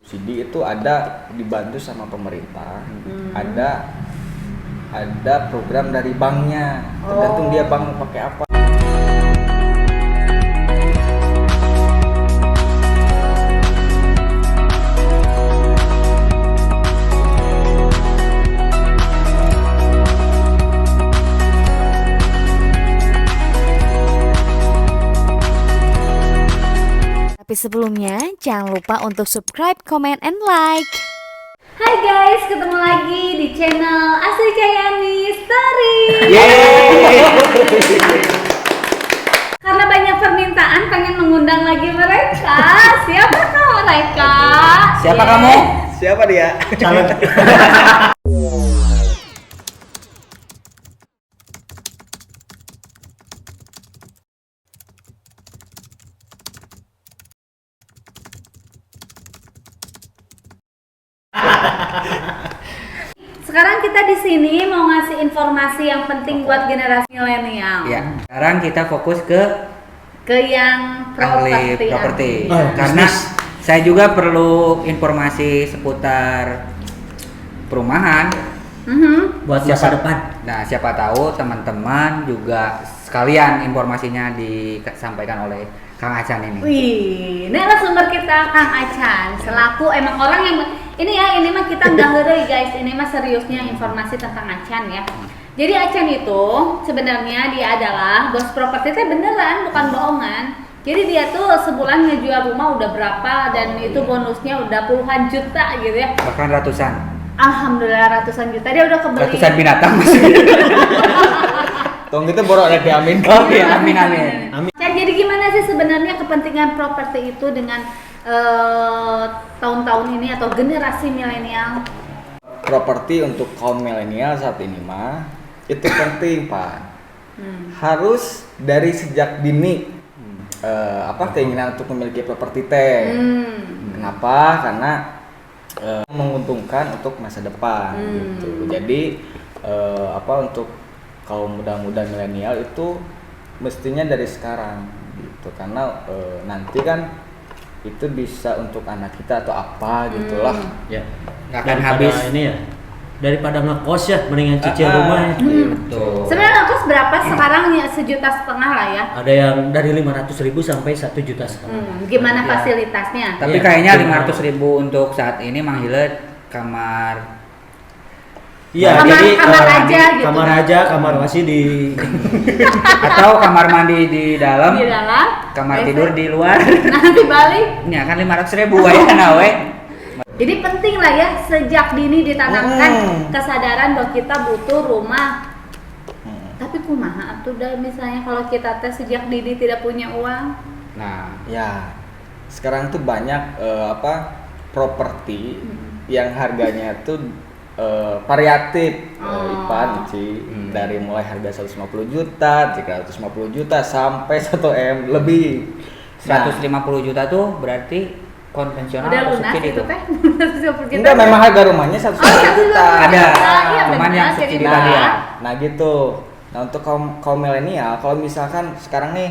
subsidi itu ada dibantu sama pemerintah, ada program dari banknya, tergantung dia bank mau pakai apa. Tapi sebelumnya, jangan lupa untuk subscribe, comment, and like. Hai guys, ketemu lagi di channel Asri Cahyani Story. Karena banyak permintaan pengen mengundang lagi mereka. Siapakah mereka? Siapa kamu? Siapa dia? Calon. Sekarang kita di sini mau ngasih informasi yang penting buat generasi milenial. Ya, sekarang kita fokus ke yang ahli properti. Karena saya juga perlu informasi seputar perumahan buat masa depan. Nah, siapa tahu teman-teman juga sekalian informasinya disampaikan oleh Kang Acan ini. Wih, ini sumber kita Kang Acan. Selaku emang orang yang ini mah kita nggak heureuy guys. Ini mah seriusnya informasi tentang Acan ya. Jadi Acan itu sebenarnya dia adalah bos properti teh beneran, bukan bohongan. Jadi dia tuh sebulan ngejual rumah udah berapa dan itu bonusnya udah puluhan juta gitu ya. Bahkan ratusan. Alhamdulillah ratusan juta dia udah kebeli. Ratusan binatang masih. Tong kita borok ada amin. Oh iya, amin. Ya, jadi gimana sih sebenarnya kepentingan properti itu dengan tahun-tahun ini atau generasi milenial? Properti untuk kaum milenial saat ini mah itu penting Pak. Harus dari sejak dini keinginan untuk memiliki properti teh. Kenapa? Karena menguntungkan untuk masa depan gitu. Jadi untuk kaum muda-muda milenial itu mestinya dari sekarang gitu, karena nanti kan itu bisa untuk anak kita atau apa gitulah. Ya. Nggak akan habis ini ya. Daripada ngekos ya, mendingan cicil rumah. Gitu. Sebenarnya ngekos berapa sekarang ya, 1,5 juta lah ya. Ada yang dari 500.000 sampai 1,5 juta. Gimana Ya. fasilitasnya? Tapi Iya, kayaknya benar. 500.000 untuk saat ini manghilet kamar. Iya, Kamar- jadi kamar aja gitu. kamar masih di Atau kamar mandi di dalam, Di dalam, kamar tidur di luar. nanti balik. Ini kan 500.000 ya nawe. Jadi penting lah ya sejak dini ditanamkan kesadaran bahwa kita butuh rumah. Tapi kumaha atuh dah misalnya kalau kita teh sejak dini tidak punya uang. Nah, Ya, sekarang tuh banyak properti yang harganya tuh variatif, Ipan, Ci. Dari mulai harga 150 juta, 350 juta sampai 1 M lebih. 150 juta tuh berarti konvensional Udah atau lunas subsidi itu tuh? teh. 150 juta. Enggak, memang harga rumahnya 150 juta. Ada, Iya, cuman benar, yang jadi subsidi mahal. tadi ya. Nah gitu. Nah untuk kaum milenial, kalau misalkan sekarang nih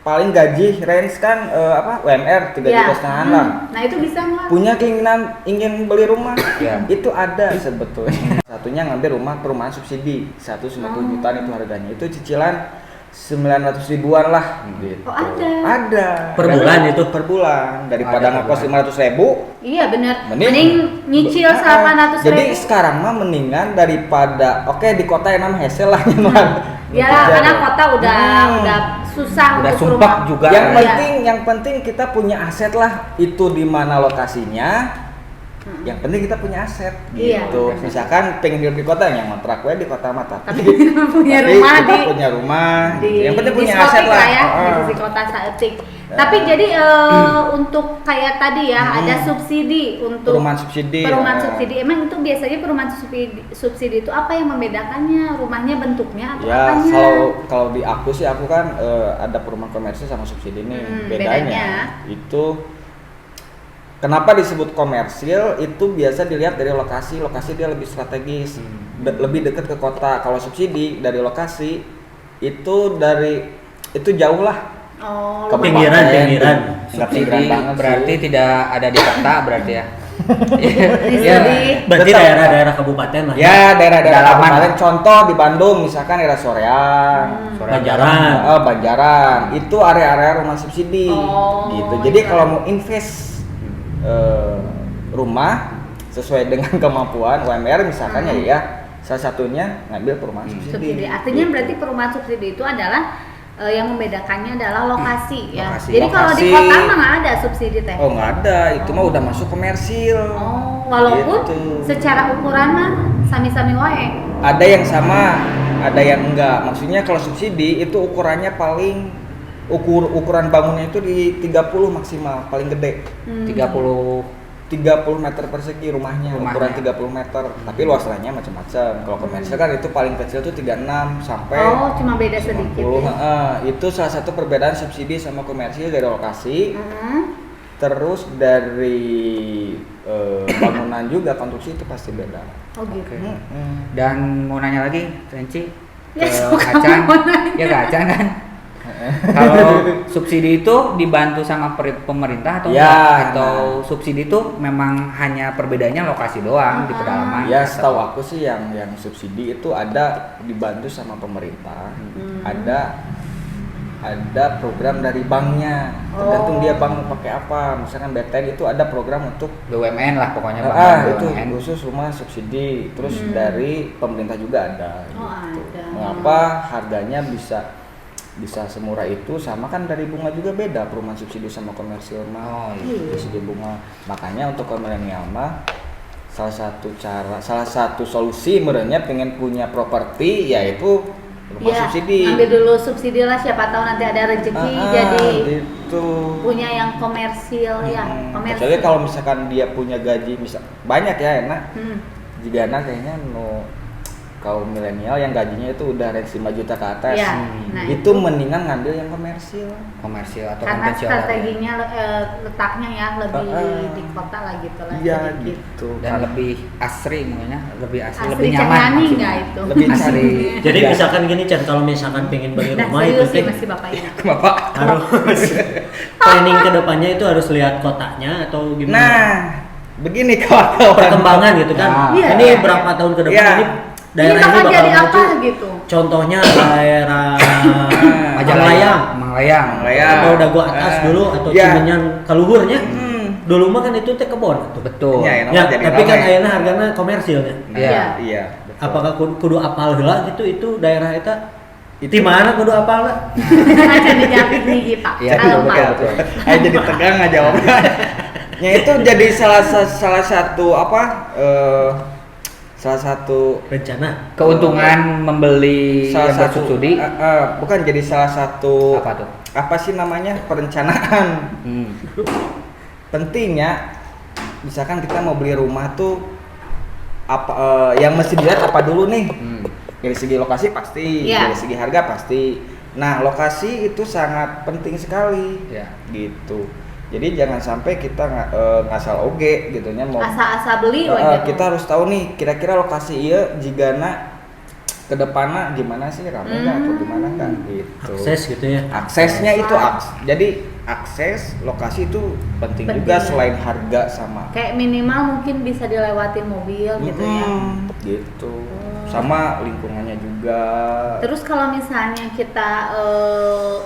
paling gaji range kan UMR 3 Ya. juta setengah lah. Nah itu bisa nggak? Punya keinginan ingin beli rumah, Ya. itu ada sebetulnya. Satunya ngambil rumah perumahan subsidi 150 jutaan itu harganya. Itu cicilan 900 ribuan lah gitu. Oh, ada. Ada. Per bulan itu? Per bulan. Daripada Ada per ngekos 500 ribu. Iya benar. Mending- Mending nyicil 800 Jadi ribu. sekarang mah mendingan daripada di kota yang namanya Hesel lah Ya karena kota udah susah Udah untuk sumpah rumah. juga. yang penting kita punya aset lah, itu di mana lokasinya. Yang penting kita punya aset Iya. gitu. Misalkan pengen hidup di kota, yang ngontrak we di kota mata. Tapi punya Tapi rumah kita di punya rumah. Yang penting di punya Sotik aset lah. ya, di Heeh. sisi kota saeutik. Tapi jadi untuk kayak tadi ya ada subsidi untuk Perumahan subsidi. perumahan subsidi. Emang itu biasanya perumahan subsidi itu apa yang membedakannya? Rumahnya bentuknya atau Ya, apanya? kalau di aku sih kan ada perumahan komersil sama subsidi nih. bedanya. Itu kenapa disebut komersil, itu biasa dilihat dari lokasi dia lebih strategis, lebih dekat ke kota. Kalau subsidi dari lokasi itu jauh lah. Oh, Ke Pinggiran. Nggak Subsidi pinggiran banget berarti sih. tidak ada di kota berarti ya. Berarti daerah-daerah kabupaten lah. Ya, daerah-daerah Dalaman. kabupaten. Contoh di Bandung misalkan daerah Soreang, Banjaran. Banjaran. Itu area-area rumah subsidi. Oh, Gitu. Jadi iya. kalau mau invest rumah sesuai dengan kemampuan UMR misalkan ya salah satunya ngambil perumahan subsidi. subsidi. Artinya Gitu. berarti perumahan subsidi itu adalah yang membedakannya adalah lokasi ya. Lokasi. Jadi kalau di Lokasi. kota mah nggak ada subsidi teh. Oh nggak ada, itu mah udah masuk komersil. Oh, walaupun Gitu. secara ukuran mah sami-sami wae. Ada yang sama, ada yang enggak. Maksudnya kalau subsidi itu ukurannya paling ukuran bangunnya itu di 30 maksimal, paling gede. 30 meter persegi rumahnya, ukuran 30 meter. Tapi luas lahannya macam-macam. Kalau komersial kan itu paling kecil tuh 36 sampai Oh, cuma beda sedikit. 90. Ya. Itu salah satu perbedaan subsidi sama komersial dari lokasi. Hmm. Terus dari bangunan juga konstruksi itu pasti beda. Oh gitu. Dan mau nanya lagi, Renci, Ya, ke suka Acan, mau nanya. ya ke Acan kan? Kalau subsidi itu dibantu sama pemerintah atau Ya, enggak? Atau subsidi itu memang hanya perbedaannya lokasi doang di pedalaman? Ya atau- setahu aku sih yang subsidi itu ada dibantu sama pemerintah, ada program dari banknya, tergantung dia bank mau pakai apa. Misalkan BTN itu ada program untuk BUMN lah pokoknya Bang, itu BUMN. khusus rumah subsidi, terus dari pemerintah juga ada. Oh, gitu. ada. Mengapa harganya bisa semurah itu? Sama kan dari bunga juga beda perumahan subsidi sama komersil mah. Oh, iya. Dari segi bunga. Makanya untuk kaum milenial mah salah satu solusi merenya pengen punya properti yaitu rumah Ya, subsidi. ambil dulu subsidi lah, siapa tahu nanti ada rezeki jadi gitu. punya yang komersil ya. Komersil. Kecuali kalau misalkan dia punya gaji banyak ya enak. Hmm. Jika kayaknya kaum milenial yang gajinya itu udah range 5 juta ke atas. Ya, nah itu mendingan ngambil yang komersil. Komersil atau karena konvensional. strateginya letaknya ya lebih di kota lah gitu lah. Iya sedikit. gitu. Dan lebih asri mungkinnya, lebih asri, Asri lebih nyaman Cengani maksudnya. nggak itu? Lebih asri. Jadi Ya. misalkan gini Chan, kalau misalkan pengen beli Nah, rumah itu serius sih teh masih bapak ini. Bapak. harus planning ke depannya itu harus lihat kotanya atau gimana? Nah, begini kawan-kawan. Perkembangan gitu kan. Nah. Iya. Ini berapa tahun ke depan Iya. ini daerah ini bakal bakal jadi apa maju. gitu? Contohnya daerah Majalayang, Malayang Malayang. atau Dago atas dulu atau Ya. Cimenyan kaluhurnya. Hmm. Dulu mah kan itu teh kebon tuh. Betul. Ya, Ya, jadi tapi kan ramai. ayeuna harganya komersilnya. Iya. Iya. Apakah kudu apal heula gitu itu daerah eta? Di mana kudu apal lah? Acan dijawab nih Pak. Iya, Kalau betul, Pak. betul. Ayo jadi tegang nggak jawabnya. Ya itu jadi salah satu salah satu Rencana. Keuntungan membeli salah yang satu bersubsidi bukan jadi salah satu apa tuh? apa sih namanya perencanaan pentingnya. Misalkan kita mau beli rumah tuh apa yang mesti dilihat apa dulu nih. Dari segi lokasi pasti, Iya. dari segi harga pasti. Nah, lokasi itu sangat penting sekali. Ya. Gitu. Jadi jangan sampai kita ngasal oge gitu nya mau Asa-asa beli we gitu. kita harus tahu nih kira-kira lokasi iya jigana kedepannya gimana sih, rame nggak atau gimana nggak gitu. Akses gitu ya. Aksesnya itu jadi akses lokasi itu penting juga Penting. selain harga sama Kayak minimal mungkin bisa dilewatin mobil gitu ya. gitu sama lingkungannya juga. Terus kalau misalnya kita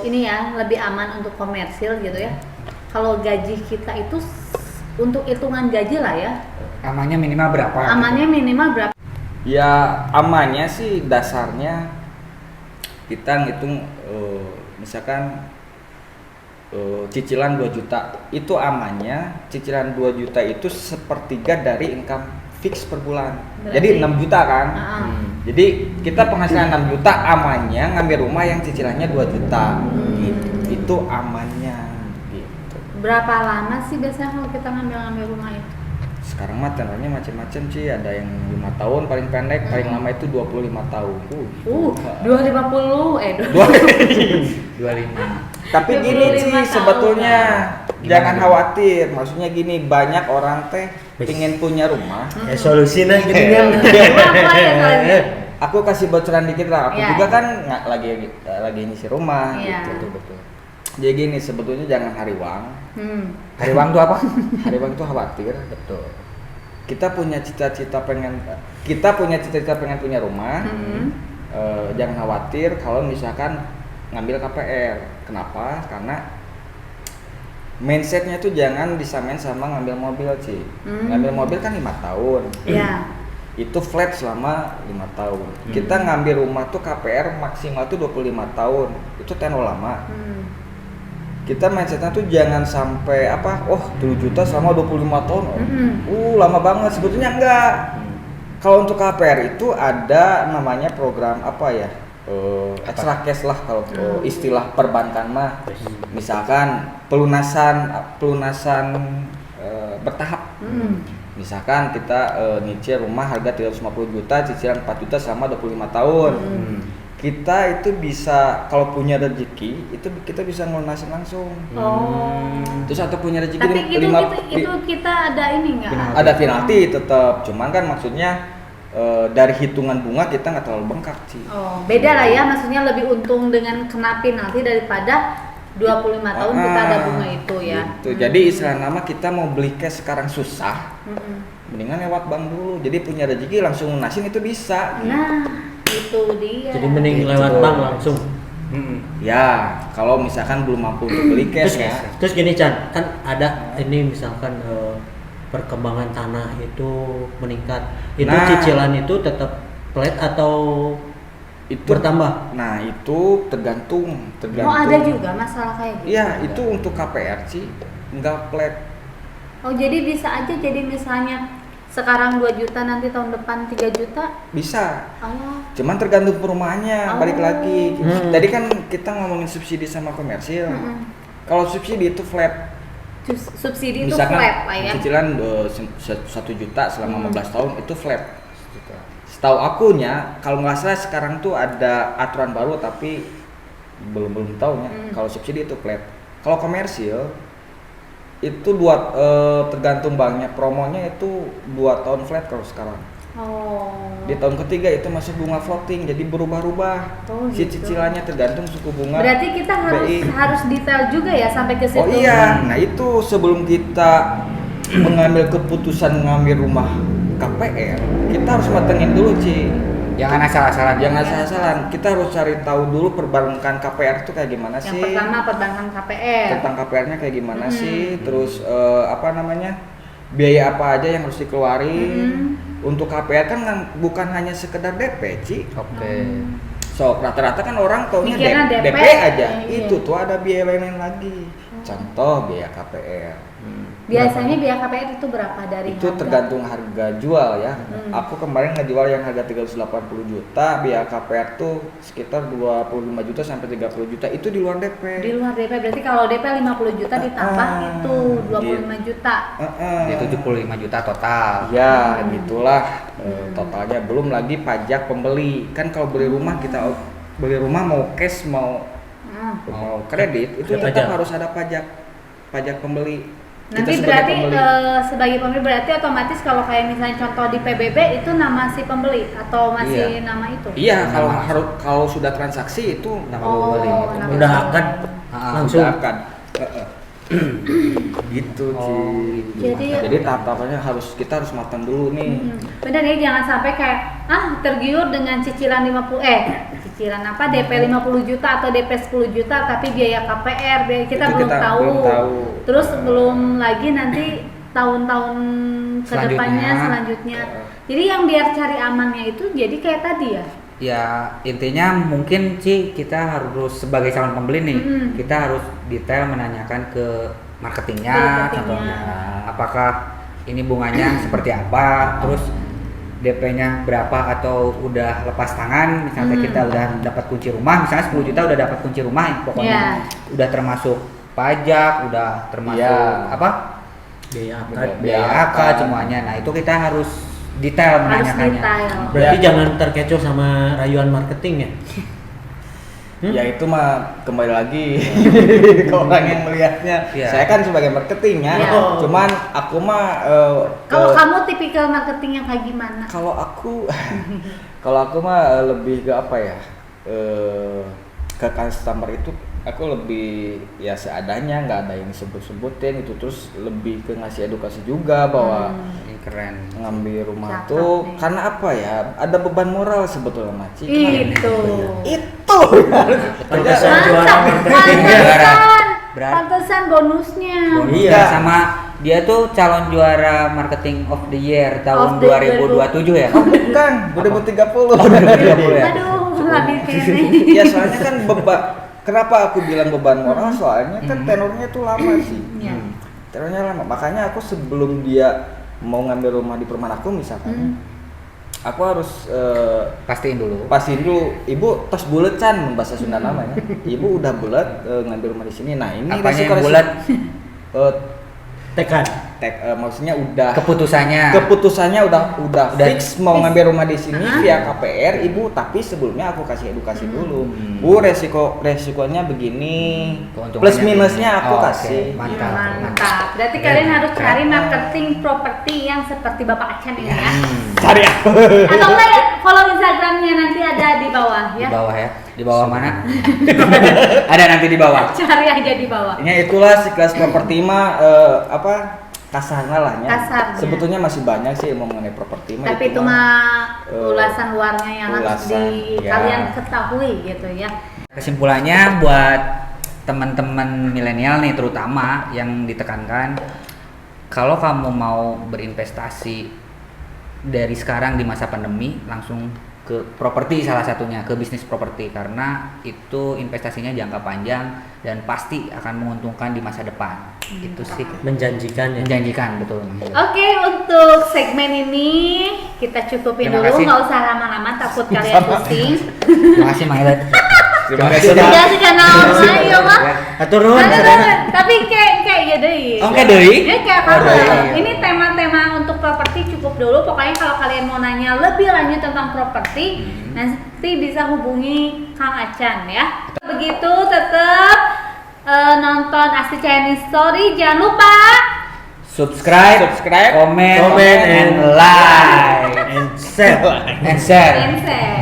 ini ya lebih aman untuk komersil gitu ya. Kalau gaji kita itu untuk hitungan gaji lah ya. Amannya minimal berapa? Amannya minimal berapa? Ya amannya sih dasarnya kita ngitung misalkan cicilan 2 juta itu amannya cicilan 2 juta itu sepertiga dari income fix per bulan. Jadi 6 juta kan. Jadi kita penghasilan 6 juta amannya ngambil rumah yang cicilannya 2 juta. Gitu. Itu amannya gitu. Berapa lama sih biasanya kalau kita ngambil rumah itu? Sekarang mah tenornya macam-macam sih, ada yang 5 tahun paling pendek, paling lama itu 25 tahun. 250 25. Tapi gini 25 sih tahun. sebetulnya Gimana jangan gimana? khawatir. Maksudnya gini, banyak orang teh pengen punya rumah. Ya solusinya gitu kan. Apa ya soalnya? Aku kasih bocoran dikit lah. Aku Iya. juga kan lagi ngisi rumah Iya. gitu. Betul. Jadi gini, sebetulnya jangan hariwang. Hariwang itu apa? Hariwang itu khawatir. Betul. Kita punya cita-cita pengen punya rumah. Jangan khawatir kalau misalkan ngambil KPR. Kenapa? Karena mindsetnya tuh jangan disamain sama ngambil mobil sih. Ngambil mobil kan 5 tahun. Iya. Itu flat selama 5 tahun. Kita ngambil rumah tuh KPR maksimal tuh 25 tahun. Itu tenor lama. Kita mindsetnya tuh jangan sampai 7 juta selama 25 tahun. Lama banget. Sebetulnya enggak. Kalau untuk KPR itu ada namanya program extra cash lah kalau istilah perbankan mah. Misalkan pelunasan bertahap. Misalkan kita nyicil rumah harga 350 juta, cicilan 4 juta selama 25 tahun. Kita itu bisa, kalau punya rezeki itu kita bisa ngelunasin langsung. Terus atau punya rezeki Tapi itu kita ada ini nggak? Ada penalti tetap, cuman kan maksudnya dari hitungan bunga kita nggak terlalu bengkak sih. Beda lah ya, maksudnya lebih untung dengan kena penalti daripada 25 tahun kita ada bunga itu ya. Gitu. Jadi istilah nama kita mau beli cash sekarang susah, mendingan lewat bank dulu. Jadi punya rezeki langsung lunasin itu bisa. Nah, itu dia. Jadi mending lewat bank langsung. Ya, kalau misalkan belum mampu untuk beli cash ya. Terus gini Chan, kan ada ini misalkan perkembangan tanah itu meningkat. Itu cicilan itu tetap flat atau itu bertambah? Nah, itu tergantung. Ada juga masalah kayak gitu. Iya, itu untuk KPR sih enggak flat. Jadi bisa aja, jadi misalnya sekarang 2 juta nanti tahun depan 3 juta? Bisa. Cuman tergantung perumahannya, balik lagi. Tadi kan kita ngomongin subsidi sama komersil. Kalau subsidi itu flat. Subsidi itu misalkan flat lah ya. Cicilan 1 juta selama 15 tahun itu flat. Setahu akunya, kalau nggak salah sekarang tuh ada aturan baru tapi belum tahunya. Kalau subsidi itu flat. Kalau komersil itu tergantung banknya, promonya itu 2 tahun flat kalau sekarang. Di tahun ketiga itu masih bunga floating, jadi berubah-ubah. Si cicilannya tergantung suku bunga. Berarti kita harus detail juga ya sampai ke situ. Oh iya, nah itu sebelum kita mengambil keputusan ngambil rumah KPR, kita harus matengin dulu Ci. Jangan asal-asalan. Kita harus cari tahu dulu perbankan KPR itu kayak gimana sih. Yang pertama perbankan KPR. Tentang KPR-nya kayak gimana sih, terus biaya apa aja yang harus dikeluarin. Untuk KPR kan bukan hanya sekedar DP, Ci. So, rata-rata kan orang taunya DP aja. Itu tuh ada biaya lain-lain lagi. Contoh biaya KPR. Biasanya biaya KPR itu berapa dari itu harga? Tergantung harga jual ya. Aku kemarin ngejual yang harga 380 juta, biaya KPR tuh sekitar 25 juta sampai 30 juta. Itu di luar DP. Di luar DP, berarti kalau DP 50 juta ditambah itu 25 juta. Itu 75 juta total. Ya, gitulah totalnya. Belum lagi pajak pembeli. Kan kalau beli rumah beli rumah mau cash mau kredit itu tetap harus ada pajak pembeli. Nanti berarti sebagai pembeli berarti otomatis kalau kayak misalnya contoh di PBB itu nama si pembeli atau masih nama itu? Iya, kalau sudah transaksi itu nama pembeli. Udah akan langsung akan. Gitu sih. Jadi tahap-tahapnya kita harus matang dulu nih. Benar ya, jangan sampai kayak tergiur dengan cicilan cicilan DP 50 juta atau DP 10 juta tapi biaya KPR kita belum tahu. Terus belum lagi nanti tahun-tahun kedepannya selanjutnya. Jadi yang biar cari amannya itu jadi kayak tadi ya. Ya intinya mungkin sih kita harus sebagai calon pembeli nih, kita harus detail menanyakan ke marketingnya, contohnya apakah ini bunganya seperti apa, terus DP-nya berapa atau udah lepas tangan, misalnya kita udah dapat kunci rumah, misalnya 10 juta udah dapat kunci rumah, pokoknya udah termasuk pajak, udah termasuk biaya akad semuanya. Nah itu kita harus detail menanyakannya. Berarti jangan terkecoh sama rayuan marketing ya. Ya itu mah kembali lagi ke orang yang melihatnya. Saya kan sebagai marketing ya. Cuman aku mah kalau kamu tipikal marketing yang kayak gimana? Kalau aku mah lebih ke apa ya? Ke customer itu aku lebih ya seadanya, nggak ada yang disebut-sebutin itu, terus lebih ke ngasih edukasi juga bahwa Ini keren. ngambil rumah Cakep tuh nih. karena apa ya, ada beban moral sebetulnya Maci. Itu. Itu Pantesan juara Mantap, marketing. pantesan. Berat. Pantesan bonusnya. Iya. Sama dia tuh calon juara marketing of the year tahun Of the 2027 ya. oh bukan 2030. Oh, 2030 ya. Aduh, habis kene. Ya soalnya kan kenapa aku bilang beban moral, soalnya kan tenornya tuh lama sih. Iya. Tenornya lama, makanya aku sebelum dia mau ngambil rumah di perumahan aku misalkan, aku harus Pastiin dulu. pastiin dulu, ibu tos bulet can bahasa Sunda namanya. Ibu udah bulet ngambil rumah di sini. Nah ini Apanya yang resiko-resiko- bulat? Tekad. Maksudnya udah Keputusannya. udah fix mau ngambil rumah di sini via KPR, ibu. Tapi sebelumnya aku kasih edukasi dulu. Bu, resikonya begini, Keuntungannya plus minusnya begini. aku Oh, oke. kasih. Mantap. Mantap. Berarti kalian harus cari marketing properti yang seperti Bapak Acan ini ya. Cari aku. Atau enggak ya, follow Instagramnya nanti ada di bawah Di ya. bawah ya. Di bawah mana? Ada nanti di bawah. Cari aja di bawah. Ya itulah si kelas properti mah kasarnya lah ya. Kasarnya. Sebetulnya masih banyak sih yang mau mengenai properti mah. Tapi itu mah ulasan luarnya yang harus ulasan, ya. kalian ketahui gitu ya. Kesimpulannya buat teman-teman milenial nih terutama yang ditekankan, kalau kamu mau berinvestasi dari sekarang di masa pandemi langsung ke properti, salah satunya ke bisnis properti, karena itu investasinya jangka panjang dan pasti akan menguntungkan di masa depan. Itu sih Menjanjikan ya. menjanjikan, betul. Oke, untuk segmen ini kita cukupin Terima dulu, kasih. nggak usah lama-lama takut kalian pusing. Terima kasih Mang Ilet. Terima kasih. Ya sih karena ayo mah. Atur nuhun. Tapi kayak ya deh. Oh, kayak deui? Ya kayak Oh, apa? deui. Ini tema-tema untuk properti cukup dulu. Pokoknya kalau kalian mau nanya lebih lanjut tentang properti, nanti bisa hubungi Kang Acan ya. Begitu tetap nonton Asli Chinese Story, jangan lupa Subscribe, comment, Comment and and like, And share. and share. and share.